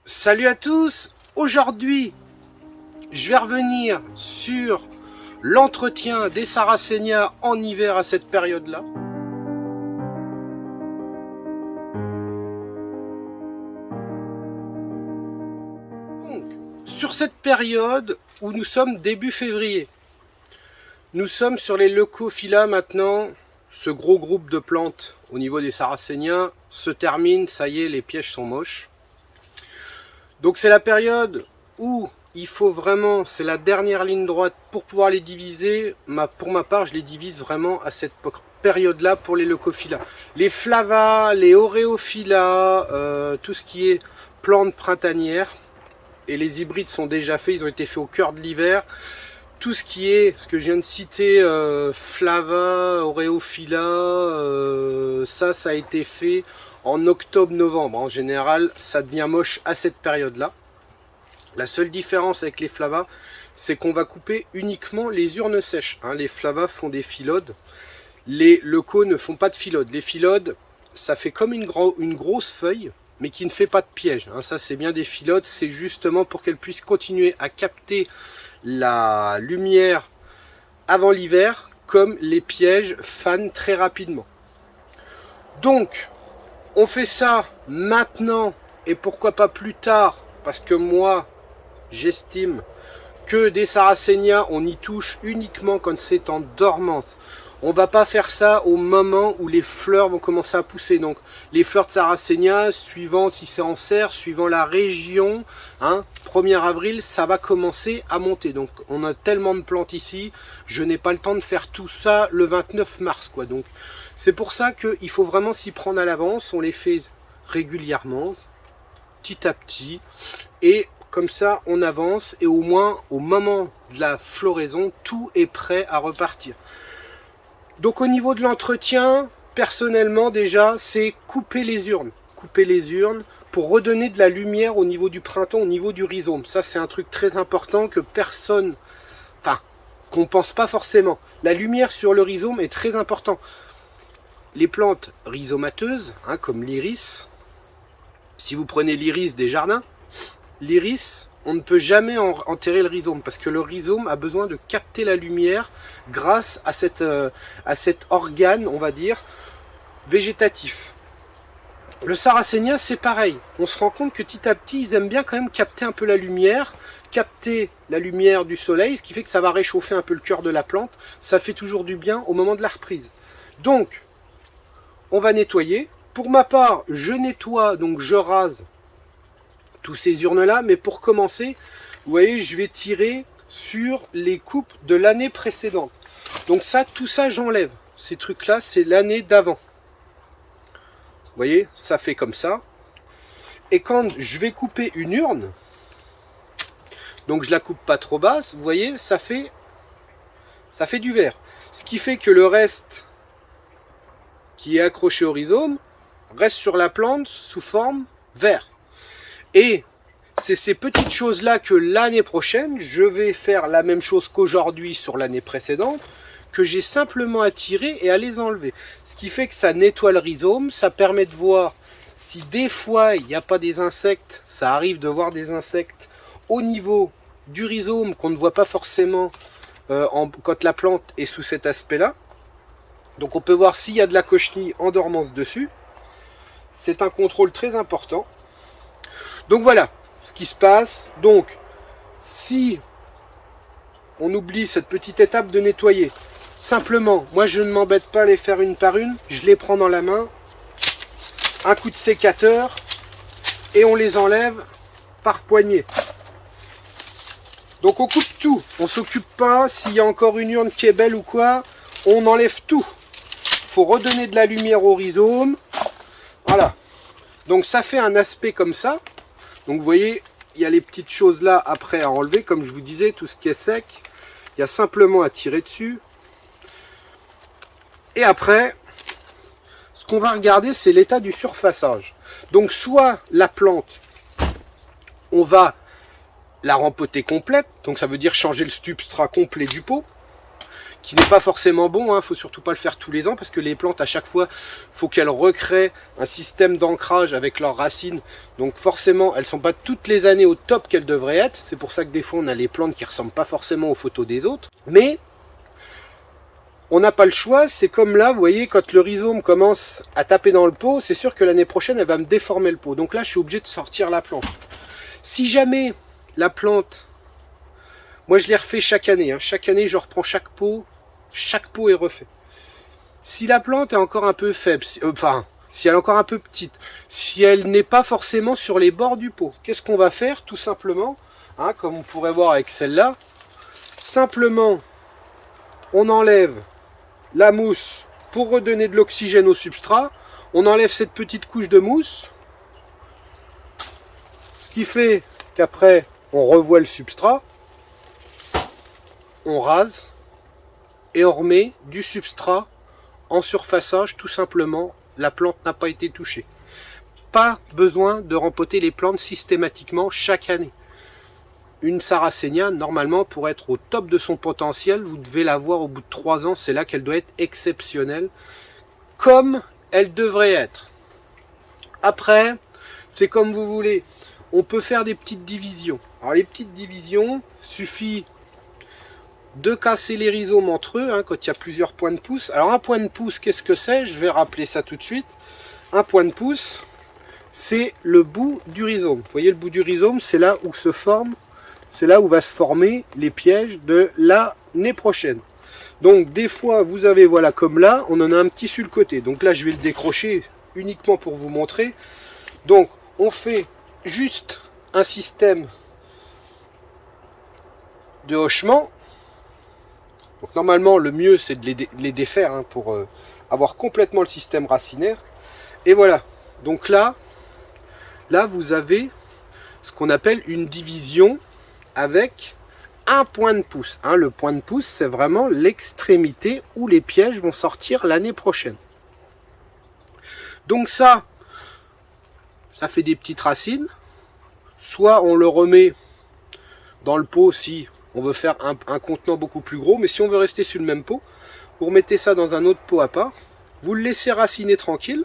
Salut à tous. Aujourd'hui, je vais revenir sur l'entretien des Sarracenia en hiver à cette période-là. Donc, sur cette période où nous sommes début février, nous sommes sur les Leucophylla maintenant. Ce gros groupe de plantes au niveau des Sarracenia se termine, ça y est, les pièges sont moches. Donc c'est la période où il faut vraiment, c'est la dernière ligne droite pour pouvoir les diviser. Pour ma part, je les divise vraiment à cette période-là pour les Leucophylla. Les Flava, les Oreophylla, tout ce qui est plantes printanières. Et les hybrides sont déjà faits, ils ont été faits au cœur de l'hiver. Tout ce qui est, ce que je viens de citer, Flava, Oreophylla, ça a été fait en octobre-novembre. En général, ça devient moche à cette période-là. La seule différence avec les Flava, c'est qu'on va couper uniquement les urnes sèches. Les Flava font des phyllodes. Les Leuco ne font pas de phyllodes. Les phyllodes, ça fait comme une grosse feuille, mais qui ne fait pas de piège. Ça, c'est bien des phyllodes. C'est justement pour qu'elles puissent continuer à capter la lumière avant l'hiver, comme les pièges fanent très rapidement. Donc, on fait ça maintenant et pourquoi pas plus tard, parce que moi, j'estime que des Sarracenia, on y touche uniquement quand c'est en dormance. On va pas faire ça au moment où les fleurs vont commencer à pousser. Donc les fleurs de Sarracenia, suivant si c'est en serre, suivant la région, 1er avril, ça va commencer à monter. Donc on a tellement de plantes ici, je n'ai pas le temps de faire tout ça le 29 mars, quoi. Donc c'est pour ça qu'il faut vraiment s'y prendre à l'avance. On les fait régulièrement, petit à petit, et comme ça on avance, et au moins au moment de la floraison, tout est prêt à repartir. Donc au niveau de l'entretien, personnellement déjà, c'est couper les urnes. Couper les urnes pour redonner de la lumière au niveau du printemps, au niveau du rhizome. Ça, c'est un truc très important que personne, qu'on ne pense pas forcément. La lumière sur le rhizome est très important. Les plantes rhizomateuses, comme l'iris, si vous prenez l'iris des jardins, l'iris, on ne peut jamais enterrer le rhizome parce que le rhizome a besoin de capter la lumière grâce à cet organe, on va dire, végétatif. Le Sarracenia, c'est pareil. On se rend compte que petit à petit, ils aiment bien quand même capter un peu la lumière, capter la lumière du soleil, ce qui fait que ça va réchauffer un peu le cœur de la plante. Ça fait toujours du bien au moment de la reprise. Donc, on va nettoyer. Pour ma part, je nettoie, donc je rase tous ces urnes là, mais pour commencer, vous voyez, je vais tirer sur les coupes de l'année précédente. Donc ça, tout ça j'enlève. Ces trucs là, c'est l'année d'avant. Vous voyez, ça fait comme ça. Et quand je vais couper une urne, donc je la coupe pas trop basse, vous voyez, ça fait du vert. Ce qui fait que le reste qui est accroché au rhizome reste sur la plante sous forme vert. Et c'est ces petites choses-là que l'année prochaine, je vais faire la même chose qu'aujourd'hui sur l'année précédente, que j'ai simplement à tirer et à les enlever. Ce qui fait que ça nettoie le rhizome, ça permet de voir si des fois il n'y a pas des insectes, ça arrive de voir des insectes au niveau du rhizome qu'on ne voit pas forcément quand la plante est sous cet aspect-là. Donc on peut voir s'il y a de la cochenille en dormance dessus. C'est un contrôle très important. Donc voilà ce qui se passe. Donc si on oublie cette petite étape de nettoyer, simplement, moi je ne m'embête pas à les faire une par une, je les prends dans la main, un coup de sécateur et on les enlève par poignée. Donc on coupe tout, on s'occupe pas s'il y a encore une urne qui est belle ou quoi, on enlève tout. Il faut redonner de la lumière au rhizome. Voilà. Donc ça fait un aspect comme ça. Donc vous voyez, il y a les petites choses là après à enlever, comme je vous disais, tout ce qui est sec, il y a simplement à tirer dessus. Et après, ce qu'on va regarder, c'est l'état du surfaçage. Donc soit la plante, on va la rempoter complète, donc ça veut dire changer le substrat complet du pot. qui n'est pas forcément bon, hein. Faut surtout pas le faire tous les ans, parce que les plantes, à chaque fois, faut qu'elles recréent un système d'ancrage avec leurs racines. Donc forcément, elles sont pas toutes les années au top qu'elles devraient être. C'est pour ça que des fois, on a les plantes qui ressemblent pas forcément aux photos des autres. Mais on n'a pas le choix, c'est comme là, vous voyez, quand le rhizome commence à taper dans le pot, c'est sûr que l'année prochaine, elle va me déformer le pot. Donc là, je suis obligé de sortir la plante. Si jamais la plante, moi je les refais chaque année, hein. Chaque année, je reprends chaque pot est refait. Si la plante est encore un peu faible, si elle est encore un peu petite, si elle n'est pas forcément sur les bords du pot, qu'est-ce qu'on va faire? Tout simplement, hein, comme on pourrait voir avec celle-là, simplement, on enlève la mousse pour redonner de l'oxygène au substrat. On enlève cette petite couche de mousse, ce qui fait qu'après on revoit le substrat, on rase et on remet du substrat en surfaçage. Tout simplement, la plante n'a pas été touchée. Pas besoin de rempoter les plantes systématiquement chaque année. Une Sarracenia, normalement, pour être au top de son potentiel, vous devez la voir au bout de 3 ans. C'est là qu'elle doit être exceptionnelle, comme elle devrait être. Après, c'est comme vous voulez. On peut faire des petites divisions. Alors, les petites divisions, suffit de casser les rhizomes entre eux, hein, quand il y a plusieurs points de pouce. Alors, un point de pouce, qu'est-ce que c'est? Je vais rappeler ça tout de suite. Un point de pouce, c'est le bout du rhizome. Vous voyez, le bout du rhizome, c'est là où se forme. C'est là où va se former les pièges de l'année prochaine. Donc des fois vous avez, voilà, comme là, on en a un petit sur le côté. Donc là je vais le décrocher uniquement pour vous montrer. Donc on fait juste un système de hochement. Donc normalement le mieux c'est de les défaire, hein, pour avoir complètement le système racinaire. Et voilà. Donc là vous avez ce qu'on appelle une division avec un point de pouce, hein. Le point de pouce, c'est vraiment l'extrémité où les pièges vont sortir l'année prochaine. Donc ça fait des petites racines. Soit on le remet dans le pot si on veut faire un contenant beaucoup plus gros, mais si on veut rester sur le même pot, vous remettez ça dans un autre pot à part, vous le laissez raciner tranquille.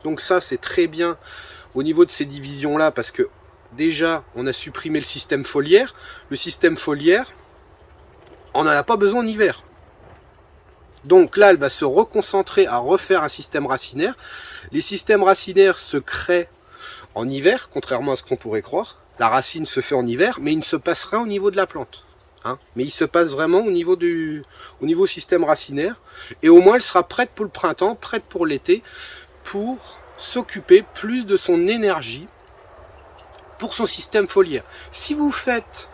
Donc ça, c'est très bien au niveau de ces divisions là, parce que déjà, on a supprimé le système foliaire. Le système foliaire, on n'en a pas besoin en hiver. Donc là, elle va se reconcentrer à refaire un système racinaire. Les systèmes racinaires se créent en hiver, contrairement à ce qu'on pourrait croire. La racine se fait en hiver, mais il ne se passe rien au niveau de la plante, hein. Mais il se passe vraiment au niveau système racinaire. Et au moins, elle sera prête pour le printemps, prête pour l'été, pour s'occuper plus de son énergie pour son système foliaire. Si vous faites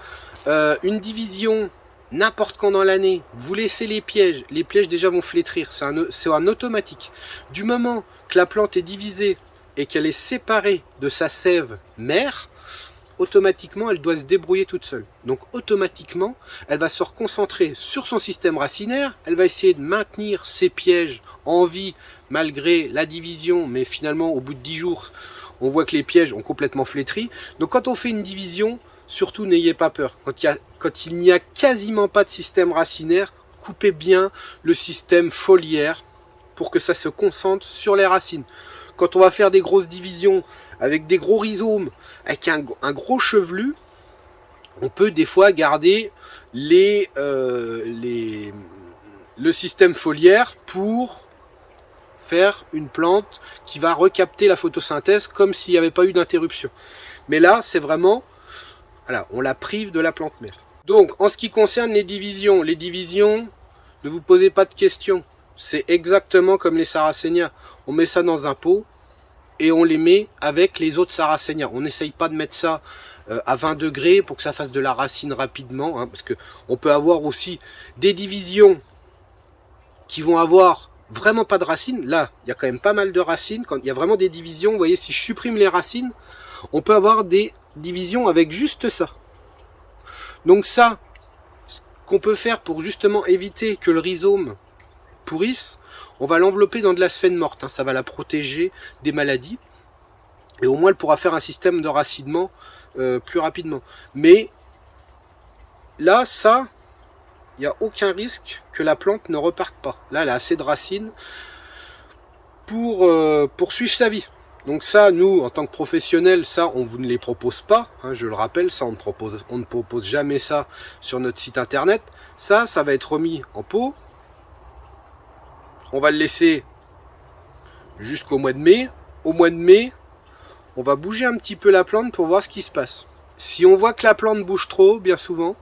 une division n'importe quand dans l'année, vous laissez les pièges déjà vont flétrir, c'est un automatique. Du moment que la plante est divisée et qu'elle est séparée de sa sève mère, automatiquement elle doit se débrouiller toute seule. Donc automatiquement elle va se reconcentrer sur son système racinaire, elle va essayer de maintenir ses pièges en vie malgré la division, mais finalement au bout de 10 jours on voit que les pièges ont complètement flétri. Donc quand on fait une division, surtout n'ayez pas peur. Quand il n'y a quasiment pas de système racinaire, coupez bien le système foliaire pour que ça se concentre sur les racines. Quand on va faire des grosses divisions avec des gros rhizomes, avec un gros chevelu, on peut des fois garder le système foliaire pour faire une plante qui va recapter la photosynthèse comme s'il n'y avait pas eu d'interruption. Mais là, c'est vraiment, voilà, on la prive de la plante mère. Donc, en ce qui concerne les divisions, ne vous posez pas de questions. C'est exactement comme les Sarracenia. On met ça dans un pot et on les met avec les autres Sarracenia. On n'essaye pas de mettre ça à 20 degrés pour que ça fasse de la racine rapidement, hein, parce que on peut avoir aussi des divisions qui vont avoir vraiment pas de racines. Là, il y a quand même pas mal de racines. Quand il y a vraiment des divisions, vous voyez, si je supprime les racines, on peut avoir des divisions avec juste ça. Donc ça, ce qu'on peut faire pour justement éviter que le rhizome pourrisse, on va l'envelopper dans de la sphène morte, hein. Ça va la protéger des maladies. Et au moins, elle pourra faire un système de racinement plus rapidement. Mais là, ça, il n'y a aucun risque que la plante ne reparte pas. Là, elle a assez de racines pour poursuivre sa vie. Donc ça, nous, en tant que professionnels, ça, on vous ne les propose pas. Hein, je le rappelle, ça, on ne propose jamais ça sur notre site internet. Ça va être remis en pot. On va le laisser jusqu'au mois de mai. Au mois de mai, on va bouger un petit peu la plante pour voir ce qui se passe. Si on voit que la plante bouge trop, bien souvent,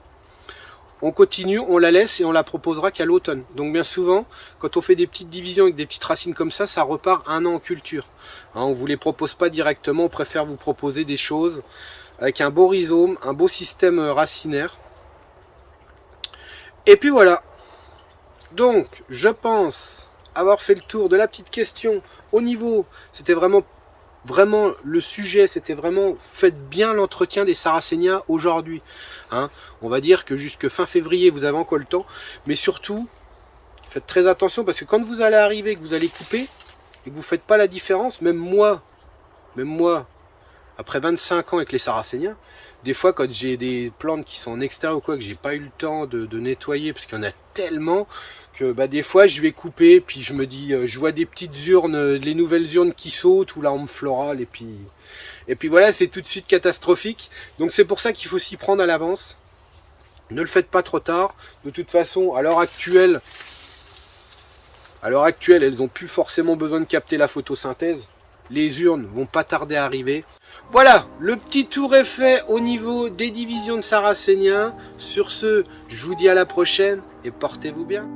on continue, on la laisse et on la proposera qu'à l'automne. Donc bien souvent, quand on fait des petites divisions avec des petites racines comme ça repart 1 an en culture. Hein, on ne vous les propose pas directement, on préfère vous proposer des choses avec un beau rhizome, un beau système racinaire. Et puis voilà. Donc, je pense avoir fait le tour de la petite question au niveau, c'était vraiment le sujet, c'était vraiment faites bien l'entretien des Sarracenia aujourd'hui. Hein, on va dire que jusque fin février, vous avez encore le temps. Mais surtout, faites très attention parce que quand vous allez arriver, que vous allez couper, et que vous ne faites pas la différence, même moi, après 25 ans avec les Sarracenia, des fois quand j'ai des plantes qui sont en extérieur ou quoi, que j'ai pas eu le temps de nettoyer, parce qu'il y en a tellement, que bah, des fois je vais couper, puis je me dis, je vois des petites urnes, les nouvelles urnes qui sautent, ou l'arme florale, et puis voilà, c'est tout de suite catastrophique. Donc c'est pour ça qu'il faut s'y prendre à l'avance. Ne le faites pas trop tard. De toute façon, à l'heure actuelle, elles n'ont plus forcément besoin de capter la photosynthèse. Les urnes vont pas tarder à arriver. Voilà, le petit tour est fait au niveau des divisions de Sarracenia. Sur ce, je vous dis à la prochaine et portez-vous bien.